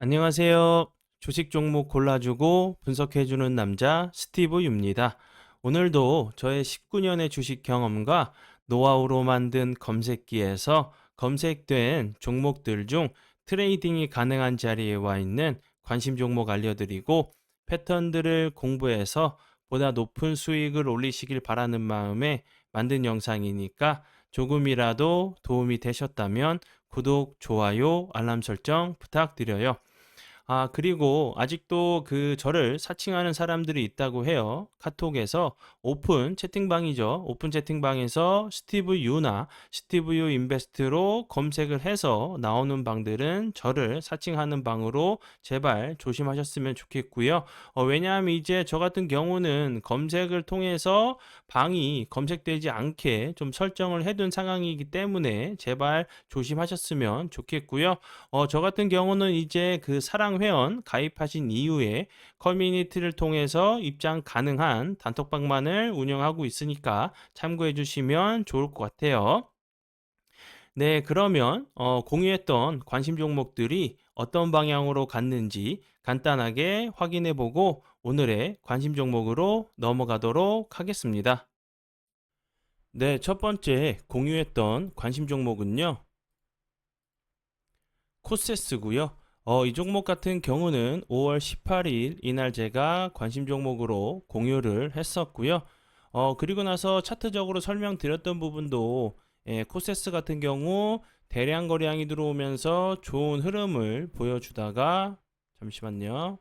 안녕하세요. 주식 종목 골라주고 분석해주는 남자 스티브 유입니다. 오늘도 저의 19년의 주식 경험과 노하우로 만든 검색기에서 검색된 종목들 중 트레이딩이 가능한 자리에 와 있는 관심 종목 알려드리고 패턴들을 공부해서 보다 높은 수익을 올리시길 바라는 마음에 만든 영상이니까 조금이라도 도움이 되셨다면 구독, 좋아요, 알람 설정 부탁드려요. 그리고 아직도 저를 사칭하는 사람들이 있다고 해요. 카톡에서 오픈 채팅방이죠. 오픈 채팅방에서 스티브 유나 스티브 유 인베스트로 검색을 해서 나오는 방들은 저를 사칭하는 방으로 제발 조심하셨으면 좋겠고요. 왜냐하면 이제 저 같은 경우는 검색을 통해서 방이 검색되지 않게 좀 설정을 해둔 상황이기 때문에 제발 조심하셨으면 좋겠고요. 저 같은 경우는 이제 사랑 회원 가입하신 이후에 커뮤니티를 통해서 입장 가능한 단톡방만을 운영하고 있으니까 참고해 주시면 좋을 것 같아요. 네, 그러면 공유했던 관심 종목들이 어떤 방향으로 갔는지 간단하게 확인해 보고 오늘의 관심 종목으로 넘어가도록 하겠습니다. 네, 첫 번째 공유했던 관심 종목은요. 코세스고요. 이 종목 같은 경우는 5월 18일 이날 제가 관심 종목으로 공유를 했었고요. 그리고 나서 차트적으로 설명드렸던 부분도 코세스 같은 경우 대량 거래량이 들어오면서 좋은 흐름을 보여주다가 잠시만요.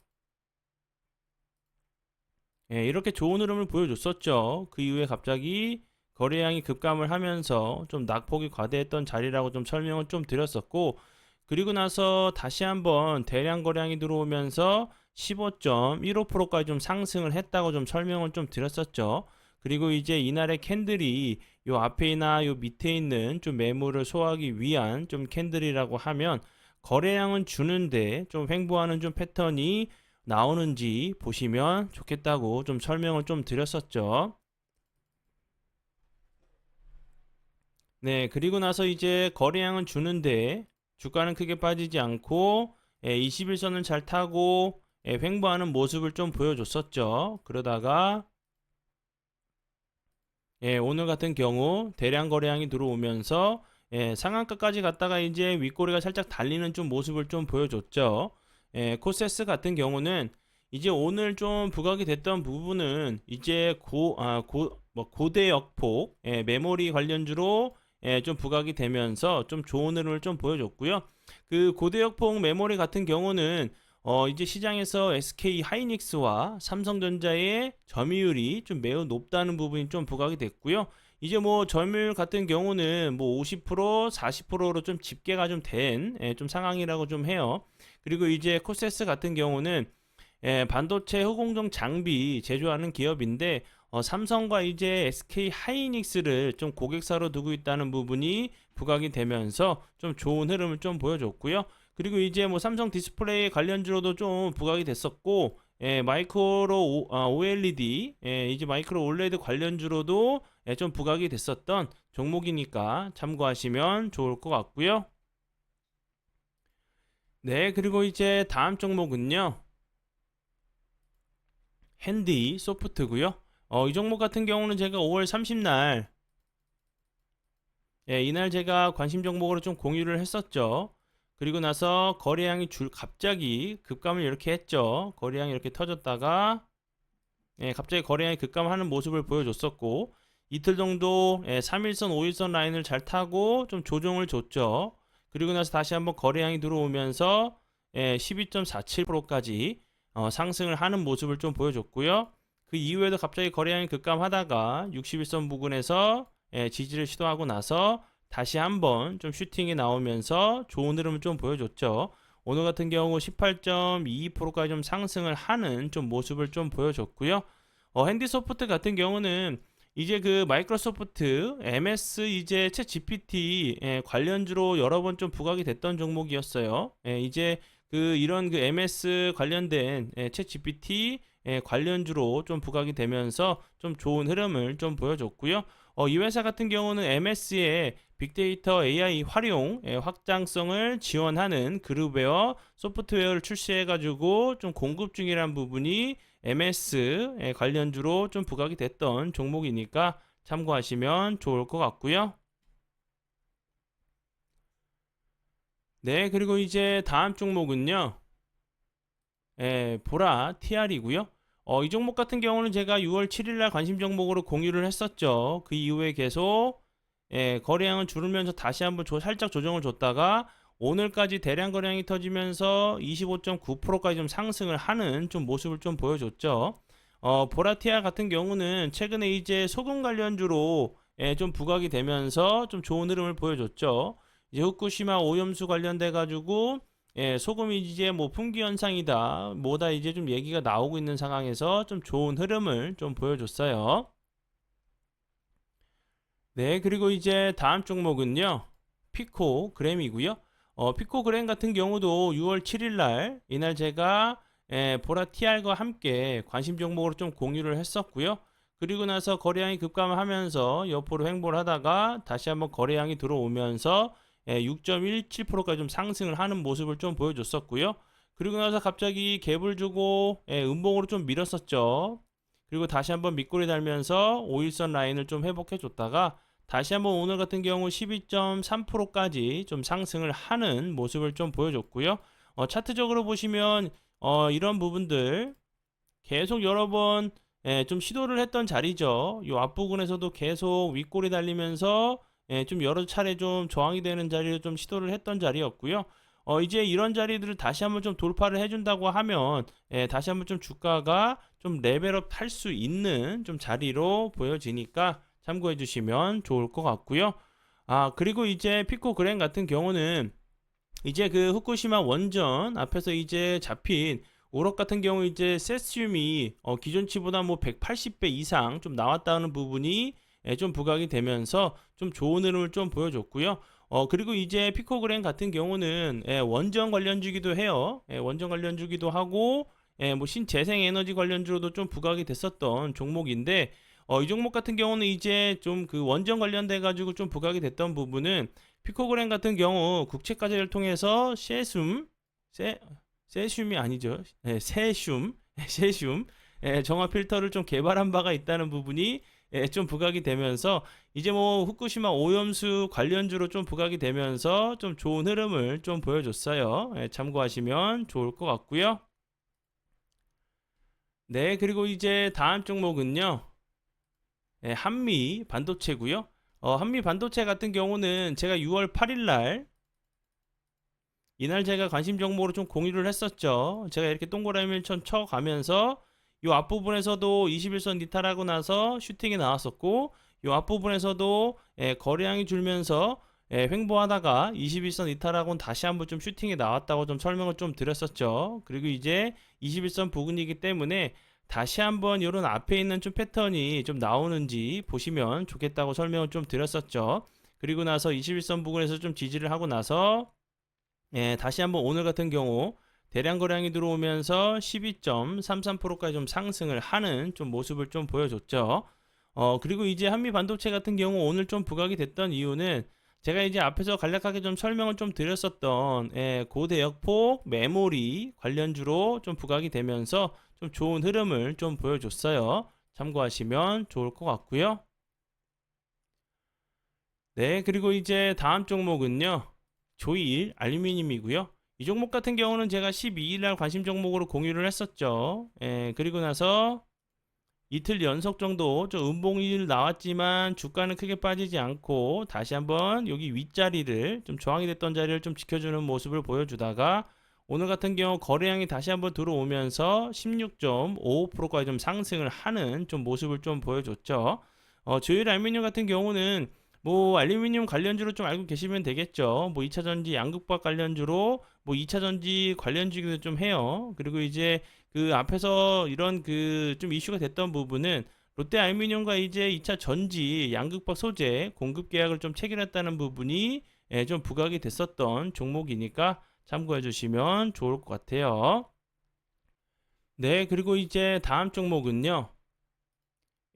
이렇게 좋은 흐름을 보여줬었죠. 그 이후에 갑자기 거래량이 급감을 하면서 좀 낙폭이 과대했던 자리라고 좀 설명을 좀 드렸었고, 그리고 나서 다시 한번 대량 거래량이 들어오면서 15.15%까지 좀 상승을 했다고 좀 설명을 좀 드렸었죠. 그리고 이제 이날의 캔들이 요 앞에나 요 밑에 있는 좀 매물을 소화하기 위한 좀 캔들이라고 하면 거래량은 주는데 좀 횡보하는 좀 패턴이 나오는지 보시면 좋겠다고 좀 설명을 좀 드렸었죠. 네, 그리고 나서 이제 거래량은 주는데 주가는 크게 빠지지 않고 21선을 잘 타고 횡보하는 모습을 좀 보여줬었죠. 그러다가 오늘 같은 경우 대량 거래량이 들어오면서 상한가까지 갔다가 이제 윗꼬리가 살짝 달리는 좀 모습을 좀 보여줬죠. 코세스 같은 경우는 이제 오늘 좀 부각이 됐던 부분은 이제 고대 역폭 메모리 관련주로 좀 부각이 되면서 좀 좋은 흐름을 좀 보여줬고요. 그 고대 역폭 메모리 같은 경우는 이제 시장에서 SK 하이닉스와 삼성전자의 점유율이 좀 매우 높다는 부분이 좀 부각이 됐고요. 이제 뭐 점유율 같은 경우는 뭐 50%, 40%로 좀 집계가 좀 된 좀 상황이라고 좀 해요. 그리고 이제 코세스 같은 경우는 반도체 후공정 장비 제조하는 기업인데 삼성과 이제 SK 하이닉스를 좀 고객사로 두고 있다는 부분이 부각이 되면서 좀 좋은 흐름을 좀 보여줬고요. 그리고 이제 뭐 삼성 디스플레이 관련주로도 좀 부각이 됐었고, OLED, 이제 마이크로 올레드 관련주로도 좀 부각이 됐었던 종목이니까 참고하시면 좋을 것 같고요. 네, 그리고 이제 다음 종목은요. 핸디 소프트고요. 이 종목 같은 경우는 제가 5월 30날 이날 제가 관심 종목으로 좀 공유를 했었죠. 그리고 나서 거래량이 갑자기 급감을 이렇게 했죠. 거래량이 이렇게 터졌다가 갑자기 거래량이 급감하는 모습을 보여줬었고 이틀 정도 3일선, 5일선 라인을 잘 타고 좀 조정을 줬죠. 그리고 나서 다시 한번 거래량이 들어오면서 12.47%까지 상승을 하는 모습을 좀 보여줬고요. 그 이후에도 갑자기 거래량이 급감하다가 61선 부근에서 지지를 시도하고 나서 다시 한번 좀 슈팅이 나오면서 좋은 흐름을 좀 보여줬죠. 오늘 같은 경우 18.22%까지 좀 상승을 하는 좀 모습을 좀 보여줬고요. 핸디소프트 같은 경우는 이제 그 마이크로소프트 MS 이제 챗 GPT 관련주로 여러 번 좀 부각이 됐던 종목이었어요. 이제 이런 MS 관련된 챗 GPT 관련주로 좀 부각이 되면서 좀 좋은 흐름을 좀 보여줬고요. 이 회사 같은 경우는 MS의 빅데이터 AI 활용 확장성을 지원하는 그룹웨어 소프트웨어를 출시해가지고 좀 공급 중이란 부분이 MS 관련주로 좀 부각이 됐던 종목이니까 참고하시면 좋을 것 같고요. 네, 그리고 이제 다음 종목은요. 보라 TR이고요. 이 종목 같은 경우는 제가 6월 7일 날 관심 종목으로 공유를 했었죠. 그 이후에 계속 거래량은 줄으면서 다시 한번 살짝 조정을 줬다가 오늘까지 대량 거래량이 터지면서 25.9%까지 좀 상승을 하는 좀 모습을 좀 보여줬죠. 보라티아 같은 경우는 최근에 이제 소금 관련주로 좀 부각이 되면서 좀 좋은 흐름을 보여줬죠. 이제 후쿠시마 오염수 관련돼 가지고 소금이 이제 뭐 품귀 현상이다 뭐다 이제 좀 얘기가 나오고 있는 상황에서 좀 좋은 흐름을 좀 보여줬어요. 네, 그리고 이제 다음 종목은요. 피코그램이고요. 피코그램 같은 경우도 6월 7일 날 이날 제가 보라 TR과 함께 관심 종목으로 좀 공유를 했었고요. 그리고 나서 거래량이 급감하면서 옆으로 횡보를 하다가 다시 한번 거래량이 들어오면서 6.17%까지 좀 상승을 하는 모습을 좀 보여줬었고요. 그리고 나서 갑자기 갭을 주고 음봉으로 좀 밀었었죠. 그리고 다시 한번 밑꼬리 달면서 5일선 라인을 좀 회복해 줬다가 다시 한번 오늘 같은 경우 12.3%까지 좀 상승을 하는 모습을 좀 보여줬고요. 차트적으로 보시면 이런 부분들 계속 여러 번 좀 시도를 했던 자리죠. 이 앞부분에서도 계속 윗꼬리 달리면서 좀 여러 차례 좀 저항이 되는 자리를 좀 시도를 했던 자리였고요. 이제 이런 자리들을 다시 한번 좀 돌파를 해준다고 하면 다시 한번 좀 주가가 좀 레벨업 할 수 있는 좀 자리로 보여지니까 참고해 주시면 좋을 것 같고요. 그리고 이제 피코그램 같은 경우는 이제 그 후쿠시마 원전 앞에서 이제 잡힌 우럭 같은 경우 이제 세슘이 기존치보다 뭐 180배 이상 좀 나왔다는 부분이 좀 부각이 되면서 좀 좋은 흐름을 좀 보여줬고요. 그리고 이제 피코그램 같은 경우는 원전 관련주기도 해요. 원전 관련주기도 하고 뭐 신재생 에너지 관련주로도 좀 부각이 됐었던 종목인데 이 종목 같은 경우는 이제 좀 그 원전 관련돼 가지고 좀 부각이 됐던 부분은 피코그램 같은 경우 국채과제를 통해서 세슘이 아니죠. 세슘, 세슘 정화 필터를 좀 개발한 바가 있다는 부분이 좀 부각이 되면서 이제 뭐 후쿠시마 오염수 관련주로 좀 부각이 되면서 좀 좋은 흐름을 좀 보여줬어요. 참고하시면 좋을 것 같고요. 네, 그리고 이제 다음 종목은요. 한미 반도체고요. 한미 반도체 같은 경우는 제가 6월 8일 날 이날 제가 관심 종목으로 좀 공유를 했었죠. 제가 이렇게 동그라미를 쳐가면서 이 앞부분에서도 21선 니탈하고 나서 슈팅이 나왔었고 이 앞부분에서도 거래량이 줄면서 횡보하다가 21선 이탈하고는 다시 한번 좀 슈팅이 나왔다고 좀 설명을 좀 드렸었죠. 그리고 이제 21선 부근이기 때문에 다시 한번 이런 앞에 있는 좀 패턴이 좀 나오는지 보시면 좋겠다고 설명을 좀 드렸었죠. 그리고 나서 21선 부근에서 좀 지지를 하고 나서 다시 한번 오늘 같은 경우 대량 거래량이 들어오면서 12.33%까지 좀 상승을 하는 좀 모습을 좀 보여줬죠. 그리고 이제 한미 반도체 같은 경우 오늘 좀 부각이 됐던 이유는 제가 이제 앞에서 간략하게 좀 설명을 좀 드렸었던 고대역폭 메모리 관련주로 좀 부각이 되면서 좀 좋은 흐름을 좀 보여줬어요. 참고하시면 좋을 것 같고요. 네, 그리고 이제 다음 종목은요. 조일 알루미늄이고요. 이 종목 같은 경우는 제가 12일 날 관심 종목으로 공유를 했었죠. 그리고 나서 이틀 연속 정도 좀 음봉이 나왔지만 주가는 크게 빠지지 않고 다시 한번 여기 윗자리를 좀 저항이 됐던 자리를 좀 지켜주는 모습을 보여주다가 오늘 같은 경우 거래량이 다시 한번 들어오면서 16.55%까지 좀 상승을 하는 좀 모습을 좀 보여줬죠. 조일 알루미늄 같은 경우는 뭐 알루미늄 관련주로 좀 알고 계시면 되겠죠. 뭐 2차전지 양극박 관련주로 뭐 2차전지 관련주기도 좀 해요. 그리고 이제 그 앞에서 이런 그 좀 이슈가 됐던 부분은 롯데 알루미늄과 이제 2차 전지 양극박 소재 공급 계약을 좀 체결했다는 부분이 좀 부각이 됐었던 종목이니까 참고해 주시면 좋을 것 같아요. 네, 그리고 이제 다음 종목은요.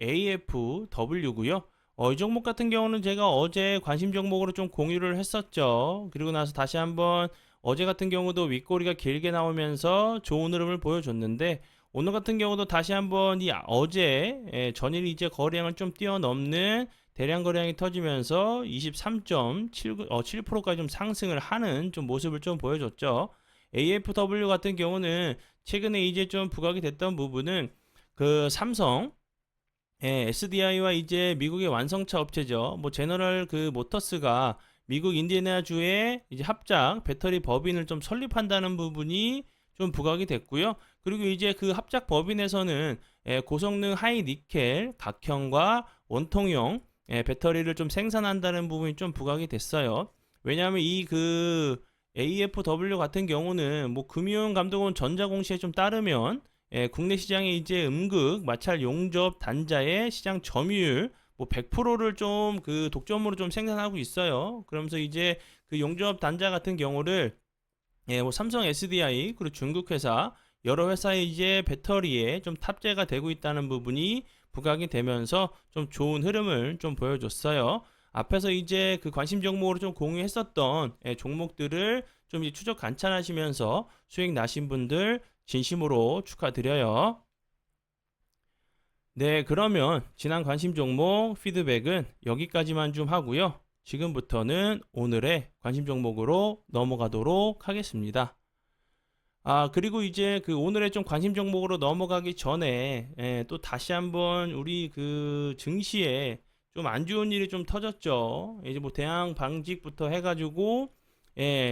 AFW고요. 이 종목 같은 경우는 제가 어제 관심 종목으로 좀 공유를 했었죠. 그리고 나서 다시 한번 어제 같은 경우도 윗꼬리가 길게 나오면서 좋은 흐름을 보여줬는데 오늘 같은 경우도 다시 한번 어제 전일 이제 거래량을 좀 뛰어넘는 대량 거래량이 터지면서 23.7%까지 좀 상승을 하는 좀 모습을 좀 보여줬죠. AFW 같은 경우는 최근에 이제 좀 부각이 됐던 부분은 그 삼성 SDI와 이제 미국의 완성차 업체죠. 뭐 제너럴 그 모터스가 미국 인디애나주에 이제 합작 배터리 법인을 좀 설립한다는 부분이 좀 부각이 됐고요. 그리고 이제 그 합작 법인에서는 고성능 하이 니켈 각형과 원통형 배터리를 좀 생산한다는 부분이 좀 부각이 됐어요. 왜냐하면 이 그 AFW 같은 경우는 뭐 금융감독원 전자공시에 좀 따르면 국내 시장에 이제 음극, 마찰 용접 단자의 시장 점유율 뭐 100%를 좀 그 독점으로 좀 생산하고 있어요. 그러면서 이제 그 용접 단자 같은 경우를 뭐 삼성 SDI 그리고 중국 회사 여러 회사의 이제 배터리에 좀 탑재가 되고 있다는 부분이 부각이 되면서 좀 좋은 흐름을 좀 보여줬어요. 앞에서 이제 그 관심 종목으로 좀 공유했었던 종목들을 좀 이제 추적 관찰하시면서 수익 나신 분들 진심으로 축하드려요. 네, 그러면 지난 관심 종목 피드백은 여기까지만 좀 하고요. 지금부터는 오늘의 관심 종목으로 넘어가도록 하겠습니다. 그리고 이제 그 오늘의 좀 관심 종목으로 넘어가기 전에 또 다시 한번 우리 그 증시에 좀 안 좋은 일이 좀 터졌죠. 이제 뭐 대항 방직부터 해가지고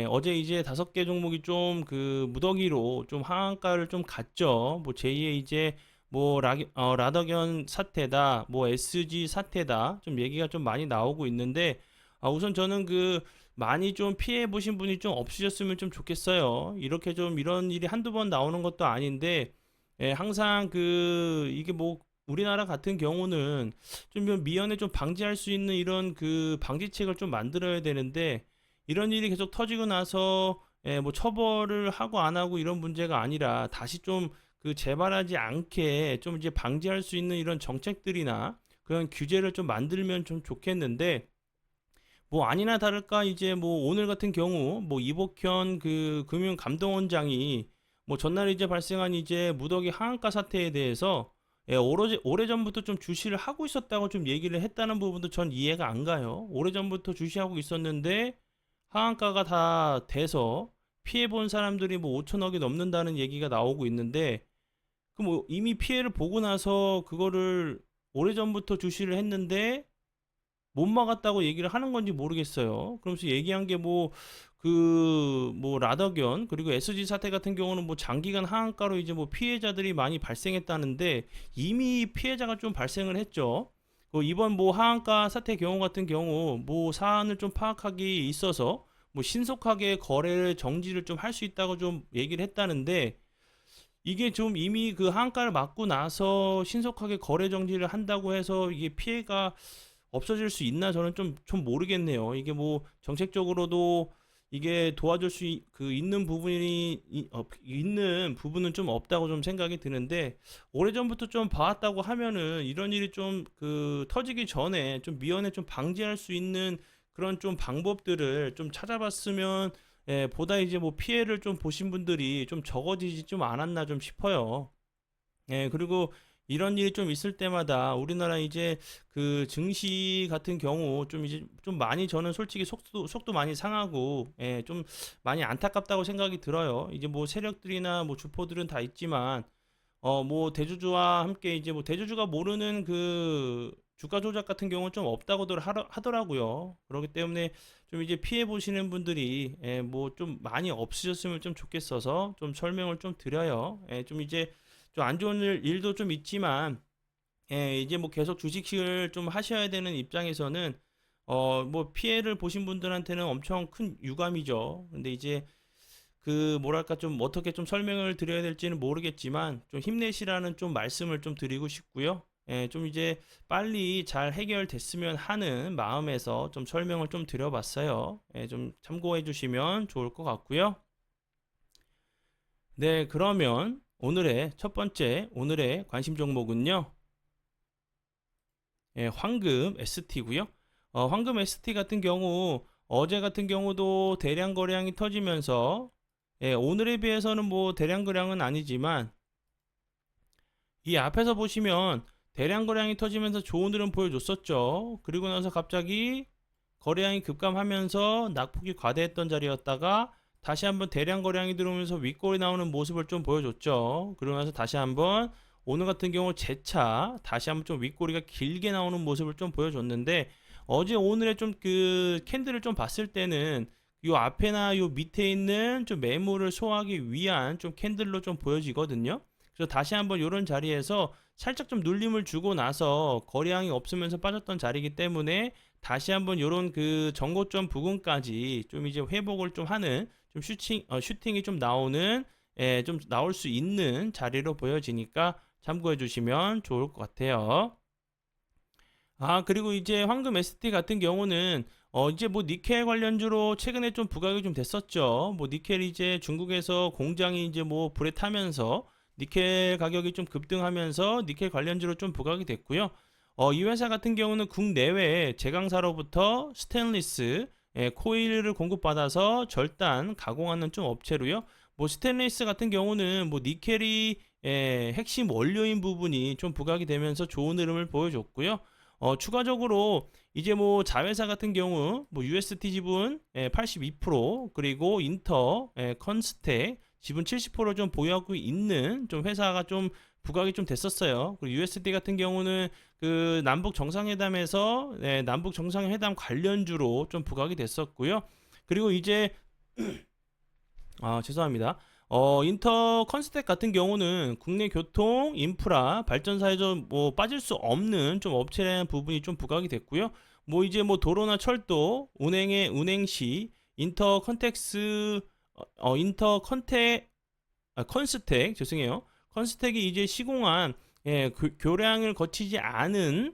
어제 이제 5개 종목이 좀 그 무더기로 좀 하한가를 좀 갔죠. 뭐 제2의 이제 뭐 라더견 사태다, 뭐 SG 사태다, 좀 얘기가 좀 많이 나오고 있는데 우선 저는 그 많이 좀 피해 보신 분이 좀 없으셨으면 좀 좋겠어요. 이렇게 좀 이런 일이 한두 번 나오는 것도 아닌데 항상 그 이게 뭐 우리나라 같은 경우는 좀 미연에 좀 방지할 수 있는 이런 그 방지책을 좀 만들어야 되는데 이런 일이 계속 터지고 나서 뭐 처벌을 하고 안 하고 이런 문제가 아니라 다시 좀 그 재발하지 않게 좀 이제 방지할 수 있는 이런 정책들이나 그런 규제를 좀 만들면 좀 좋겠는데 뭐 아니나 다를까 이제 뭐 오늘 같은 경우 뭐 이복현 그 금융감독원장이 뭐 전날 이제 발생한 이제 무더기 하한가 사태에 대해서 오래전부터 좀 주시를 하고 있었다고 좀 얘기를 했다는 부분도 전 이해가 안 가요. 오래전부터 주시하고 있었는데 하한가가 다 돼서 피해 본 사람들이 뭐 5천억이 넘는다는 얘기가 나오고 있는데 그 뭐 이미 피해를 보고 나서 그거를 오래전부터 주시를 했는데 못 막았다고 얘기를 하는 건지 모르겠어요. 그러면서 얘기한 게 뭐 뭐 라더견 그리고 SG 사태 같은 경우는 뭐 장기간 하한가로 이제 뭐 피해자들이 많이 발생했다는데 이미 피해자가 좀 발생을 했죠. 이번 뭐 하한가 사태 경우 같은 경우 뭐 사안을 좀 파악하기 있어서 뭐 신속하게 거래를 정지를 좀 할 수 있다고 좀 얘기를 했다는데 이게 좀 이미 그 하한가를 맞고 나서 신속하게 거래 정지를 한다고 해서 이게 피해가 없어질 수 있나 저는 좀 모르겠네요. 이게 뭐 정책적으로도 이게 도와줄 그 있는 있는 부분은 좀 없다고 좀 생각이 드는데 오래전부터 좀 봐왔다고 하면은 이런 일이 좀 그 터지기 전에 좀 미연에 좀 방지할 수 있는 그런 좀 방법들을 좀 찾아봤으면 보다 이제 뭐 피해를 좀 보신 분들이 좀 적어지지 좀 않았나 좀 싶어요. 그리고 이런 일이 좀 있을 때마다 우리나라 이제 그 증시 같은 경우 좀 이제 좀 많이 저는 솔직히 속도 많이 상하고 좀 많이 안타깝다고 생각이 들어요. 이제 뭐 세력들이나 뭐 주포들은 다 있지만 뭐 대주주와 함께 이제 뭐 대주주가 모르는 그 주가 조작 같은 경우는 좀 없다고들 하더라고요. 그렇기 때문에 좀 이제 피해 보시는 분들이 뭐 좀 많이 없으셨으면 좀 좋겠어서 좀 설명을 좀 드려요. 좀 이제 좀 안 좋은 일도 좀 있지만 이제 뭐 계속 주식을 좀 하셔야 되는 입장에서는 뭐 피해를 보신 분들한테는 엄청 큰 유감이죠. 근데 이제 그 뭐랄까 좀 어떻게 좀 설명을 드려야 될지는 모르겠지만 좀 힘내시라는 좀 말씀을 좀 드리고 싶고요. 좀 이제 빨리 잘 해결됐으면 하는 마음에서 좀 설명을 좀 드려봤어요. 좀 참고해 주시면 좋을 것 같고요. 네, 그러면 오늘의 첫 번째 오늘의 관심 종목은요. 황금 ST고요. 황금 ST 같은 경우 어제 같은 경우도 대량 거래량이 터지면서 오늘에 비해서는 뭐 대량 거래량은 아니지만 이 앞에서 보시면 대량 거래량이 터지면서 좋은 흐름 보여줬었죠. 그리고 나서 갑자기 거래량이 급감하면서 낙폭이 과대했던 자리였다가 다시 한번 대량 거래량이 들어오면서 윗골이 나오는 모습을 좀 보여줬죠. 그러고 나서 다시 한번 오늘 같은 경우 재차 다시 한번 좀 윗꼬리가 길게 나오는 모습을 좀 보여줬는데 어제 오늘의 좀 그 캔들을 좀 봤을 때는 요 앞에나 요 밑에 있는 좀 매물을 소화하기 위한 좀 캔들로 좀 보여지거든요. 그래서 다시 한번 이런 자리에서 살짝 좀 눌림을 주고 나서 거래량이 없으면서 빠졌던 자리이기 때문에 다시 한번 이런 그 정고점 부근까지 좀 이제 회복을 좀 하는 좀 슈팅이 좀 나오는 좀 나올 수 있는 자리로 보여지니까 참고해 주시면 좋을 것 같아요. 그리고 이제 황금 ST 같은 경우는 이제 뭐 니켈 관련주로 최근에 좀 부각이 좀 됐었죠. 뭐 니켈이 이제 중국에서 공장이 이제 뭐 불에 타면서 니켈 가격이 좀 급등하면서 니켈 관련주로 좀 부각이 됐고요. 이 회사 같은 경우는 국내외 제강사로부터 스테인리스 코일을 공급받아서 절단 가공하는 좀 업체로요. 뭐 스테인리스 같은 경우는 뭐 니켈이 핵심 원료인 부분이 좀 부각이 되면서 좋은 흐름을 보여줬고요. 추가적으로 이제 뭐 자회사 같은 경우 뭐 UST 지분 82% 그리고 인터 컨스텍 지분 70%좀 보유하고 있는 좀 회사가 좀 부각이 좀 됐었어요. 그리고 USD 같은 경우는 그 남북 정상회담에서 남북 정상회담 관련주로 좀 부각이 됐었고요. 그리고 이제 죄송합니다. 인터 컨스텍 같은 경우는 국내 교통, 인프라, 발전사에서 뭐 빠질 수 없는 좀 업체라는 부분이 좀 부각이 됐고요. 뭐 이제 뭐 도로나 철도, 운행시, 인터 컨텍스, 인터 컨텍, 컨스텍, 죄송해요. 컨스텍이 이제 시공한 교량을 거치지 않을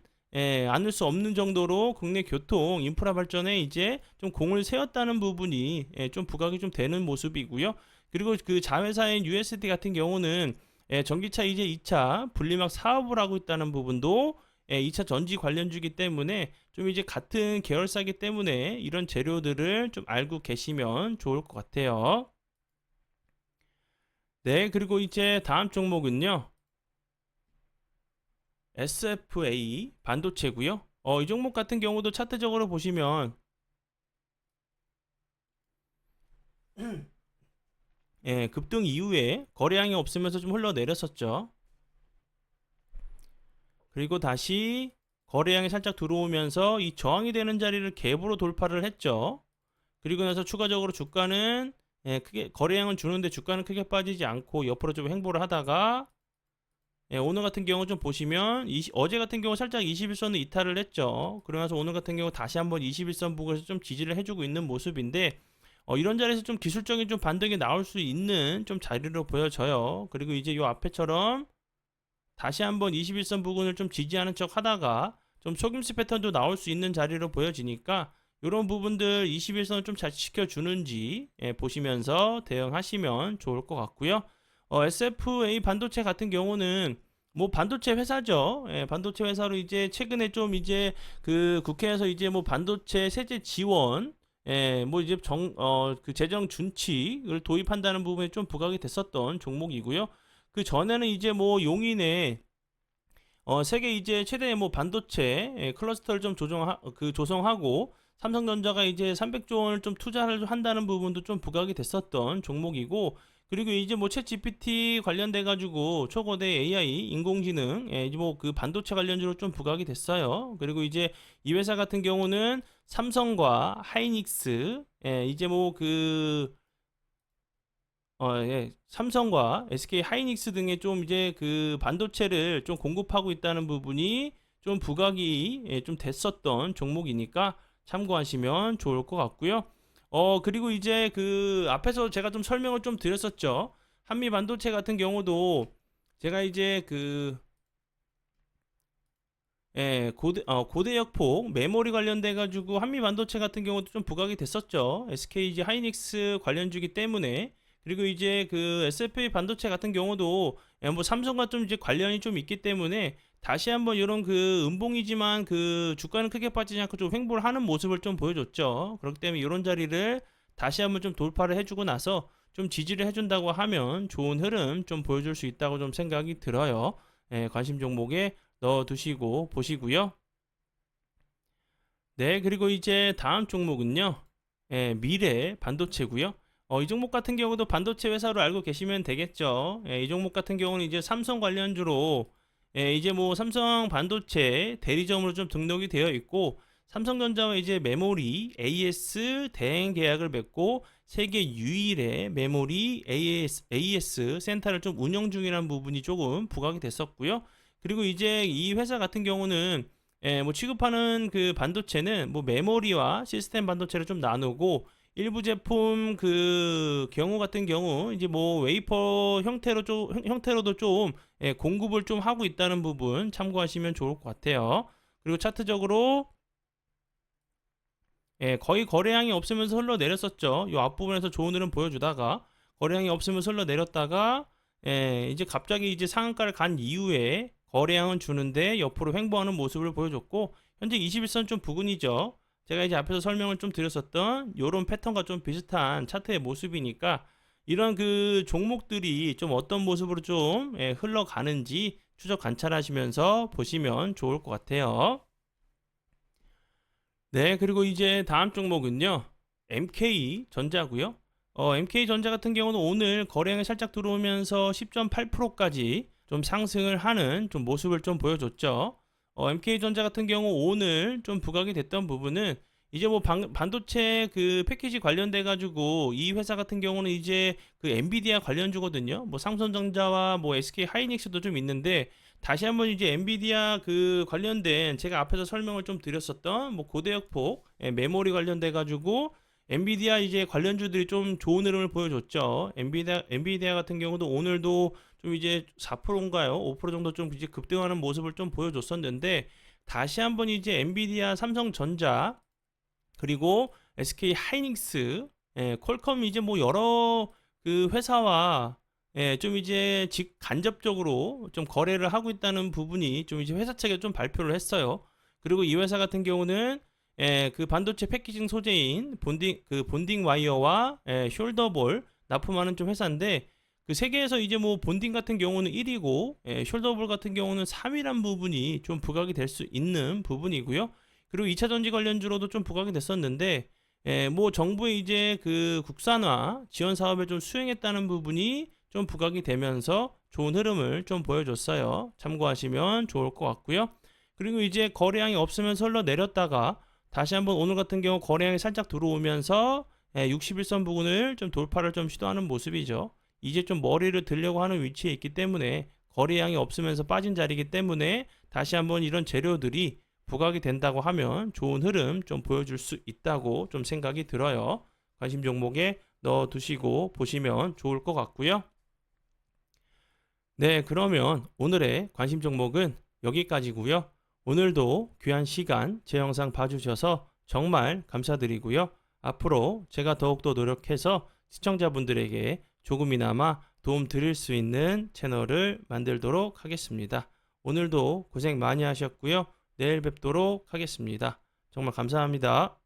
수 없는 정도로 국내 교통 인프라 발전에 이제 좀 공을 세웠다는 부분이 좀 부각이 좀 되는 모습이고요. 그리고 그 자회사인 USD 같은 경우는 전기차 이제 2차 분리막 사업을 하고 있다는 부분도 2차 전지 관련주기 때문에 좀 이제 같은 계열사기 때문에 이런 재료들을 좀 알고 계시면 좋을 것 같아요. 네, 그리고 이제 다음 종목은요. SFA 반도체고요. 이 종목 같은 경우도 차트적으로 보시면 급등 이후에 거래량이 없으면서 좀 흘러내렸었죠. 그리고 다시 거래량이 살짝 들어오면서 이 저항이 되는 자리를 갭으로 돌파를 했죠. 그리고 나서 추가적으로 주가는 크게 거래량은 주는데 주가는 크게 빠지지 않고 옆으로 좀 행보를 하다가 오늘 같은 경우 좀 보시면 어제 같은 경우 살짝 21선을 이탈을 했죠. 그러면서 오늘 같은 경우 다시 한번 21선 부근에서 좀 지지를 해주고 있는 모습인데 이런 자리에서 좀 기술적인 좀 반등이 나올 수 있는 좀 자리로 보여져요. 그리고 이제 요 앞에처럼 다시 한번 21선 부근을 좀 지지하는 척 하다가 좀 속임수 패턴도 나올 수 있는 자리로 보여지니까 이런 부분들 21선을 좀 잘 지켜주는지 보시면서 대응하시면 좋을 것 같고요. SFA 반도체 같은 경우는 뭐 반도체 회사죠. 반도체 회사로 이제 최근에 좀 이제 그 국회에서 이제 뭐 반도체 세제 지원 뭐 이제 그 재정 준칙을 도입한다는 부분에 좀 부각이 됐었던 종목이고요. 그 전에는 이제 뭐 용인에 세계 이제 최대 뭐 반도체 클러스터를 좀 조성하고 삼성전자가 이제 300조 원을 좀 투자를 한다는 부분도 좀 부각이 됐었던 종목이고 그리고 이제 뭐 챗 GPT 관련돼 가지고 초거대 AI 인공지능 이제 뭐 그 반도체 관련주로 좀 부각이 됐어요. 그리고 이제 이 회사 같은 경우는 삼성과 하이닉스 이제 뭐그 삼성과 SK 하이닉스 등의 좀 이제 그 반도체를 좀 공급하고 있다는 부분이 좀 부각이 좀 됐었던 종목이니까 참고하시면 좋을 것 같고요. 그리고 이제 그 앞에서 제가 좀 설명을 좀 드렸었죠. 한미 반도체 같은 경우도 제가 이제 그 고대역폭 메모리 관련돼 가지고 한미 반도체 같은 경우도 좀 부각이 됐었죠. SKG 하이닉스 관련주기 때문에 그리고 이제 그 SFA 반도체 같은 경우도 뭐 삼성과 좀 이제 관련이 좀 있기 때문에 다시 한번 이런 그 음봉이지만 그 주가는 크게 빠지지 않고 좀 횡보를 하는 모습을 좀 보여줬죠. 그렇기 때문에 이런 자리를 다시 한번 좀 돌파를 해주고 나서 좀 지지를 해준다고 하면 좋은 흐름 좀 보여줄 수 있다고 좀 생각이 들어요. 예, 관심 종목에 넣어두시고 보시고요. 네, 그리고 이제 다음 종목은요. 예, 미래 반도체고요. 이 종목 같은 경우도 반도체 회사로 알고 계시면 되겠죠. 예, 이 종목 같은 경우는 이제 삼성 관련주로 이제 뭐 삼성 반도체 대리점으로 좀 등록이 되어 있고 삼성전자와 이제 메모리 AS 대행 계약을 맺고 세계 유일의 메모리 AS 센터를 좀 운영 중이라는 부분이 조금 부각이 됐었고요. 그리고 이제 이 회사 같은 경우는 뭐 취급하는 그 반도체는 뭐 메모리와 시스템 반도체를 좀 나누고 일부 제품 그 경우 같은 경우 이제 뭐 웨이퍼 형태로도 좀 공급을 좀 하고 있다는 부분 참고하시면 좋을 것 같아요. 그리고 차트적으로 거의 거래량이 없으면서 흘러내렸었죠. 이 앞부분에서 좋은 흐름 보여주다가 거래량이 없으면서 흘러내렸다가 이제 갑자기 이제 상한가를 간 이후에 거래량은 주는데 옆으로 횡보하는 모습을 보여줬고 현재 21선 좀 부근이죠. 제가 이제 앞에서 설명을 좀 드렸었던 이런 패턴과 좀 비슷한 차트의 모습이니까 이런 그 종목들이 좀 어떤 모습으로 좀 흘러가는지 추적 관찰하시면서 보시면 좋을 것 같아요. 네, 그리고 이제 다음 종목은요. MK전자고요. MK전자 같은 경우는 오늘 거래량이 살짝 들어오면서 10.8%까지 좀 상승을 하는 좀 모습을 좀 보여줬죠. MK전자 같은 경우 오늘 좀 부각이 됐던 부분은 이제 뭐 반도체 그 패키지 관련돼 가지고 이 회사 같은 경우는 이제 그 엔비디아 관련주거든요. 뭐 삼성전자와 뭐 SK 하이닉스도 좀 있는데 다시 한번 이제 엔비디아 그 관련된 제가 앞에서 설명을 좀 드렸었던 뭐 고대역폭 메모리 관련돼 가지고 엔비디아 이제 관련주들이 좀 좋은 흐름을 보여줬죠. 엔비디아 같은 경우도 오늘도 좀 이제 4%인가요? 5% 정도 좀 이제 급등하는 모습을 좀 보여줬었는데 다시 한번 이제 엔비디아, 삼성전자 그리고 SK 하이닉스, 퀄컴 이제 뭐 여러 그 회사와 좀 이제 간접적으로 좀 거래를 하고 있다는 부분이 좀 이제 회사 측에 좀 발표를 했어요. 그리고 이 회사 같은 경우는 그 반도체 패키징 소재인 본딩 와이어와 숄더볼 납품하는 좀 회사인데 그 세계에서 이제 뭐 본딩 같은 경우는 1위고 숄더볼 같은 경우는 3위란 부분이 좀 부각이 될 수 있는 부분이고요. 그리고 2차 전지 관련주로도 좀 부각이 됐었는데 뭐 정부의 이제 그 국산화 지원 사업에 좀 수행했다는 부분이 좀 부각이 되면서 좋은 흐름을 좀 보여줬어요. 참고하시면 좋을 것 같고요. 그리고 이제 거래량이 없으면서 흘러내렸다가 다시 한번 오늘 같은 경우 거래량이 살짝 들어오면서 61선 부근을 좀 돌파를 좀 시도하는 모습이죠. 이제 좀 머리를 들려고 하는 위치에 있기 때문에 거래량이 없으면서 빠진 자리이기 때문에 다시 한번 이런 재료들이 부각이 된다고 하면 좋은 흐름 좀 보여줄 수 있다고 좀 생각이 들어요. 관심 종목에 넣어 두시고 보시면 좋을 것 같고요. 네, 그러면 오늘의 관심 종목은 여기까지고요. 오늘도 귀한 시간 제 영상 봐주셔서 정말 감사드리고요. 앞으로 제가 더욱더 노력해서 시청자분들에게 조금이나마 도움 드릴 수 있는 채널을 만들도록 하겠습니다. 오늘도 고생 많이 하셨고요. 내일 뵙도록 하겠습니다. 정말 감사합니다.